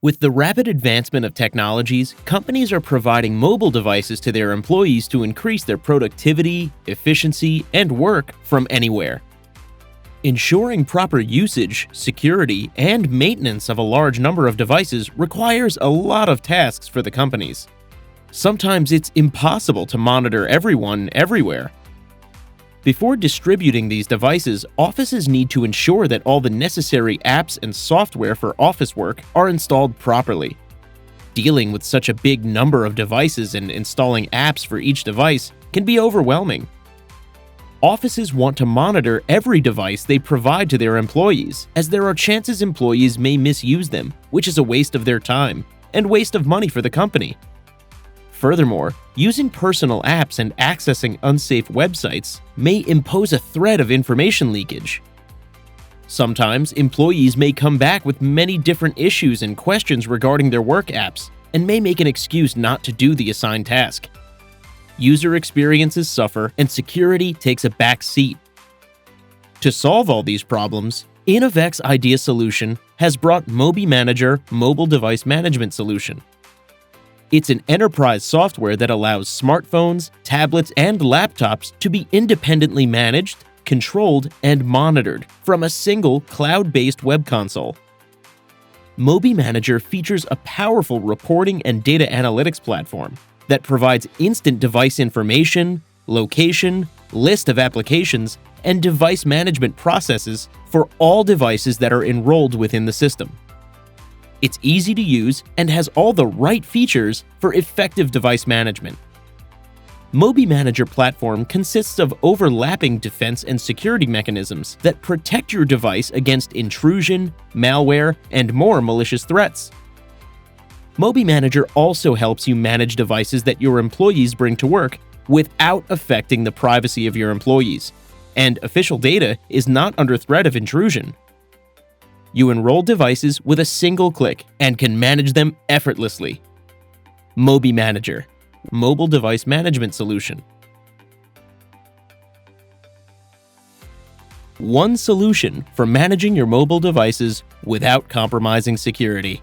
With the rapid advancement of technologies, companies are providing mobile devices to their employees to increase their productivity, efficiency, and work from anywhere. Ensuring proper usage, security, and maintenance of a large number of devices requires a lot of tasks for the companies. Sometimes it's impossible to monitor everyone everywhere. Before distributing these devices, offices need to ensure that all the necessary apps and software for office work are installed properly. Dealing with such a big number of devices and installing apps for each device can be overwhelming. Offices want to monitor every device they provide to their employees, as there are chances employees may misuse them, which is a waste of their time and waste of money for the company. Furthermore, using personal apps and accessing unsafe websites may impose a threat of information leakage. Sometimes, employees may come back with many different issues and questions regarding their work apps and may make an excuse not to do the assigned task. User experiences suffer and security takes a back seat. To solve all these problems, INovex Idea Solution has brought MobiManager Mobile Device Management Solution. It's an enterprise software that allows smartphones, tablets, and laptops to be independently managed, controlled, and monitored from a single cloud-based web console. MobiManager features a powerful reporting and data analytics platform that provides instant device information, location, list of applications, and device management processes for all devices that are enrolled within the system. It's easy to use and has all the right features for effective device management. MobiManager platform consists of overlapping defense and security mechanisms that protect your device against intrusion, malware, and more malicious threats. MobiManager also helps you manage devices that your employees bring to work without affecting the privacy of your employees, and official data is not under threat of intrusion. You enroll devices with a single click and can manage them effortlessly. MobiManager, Mobile Device Management Solution. One solution for managing your mobile devices without compromising security.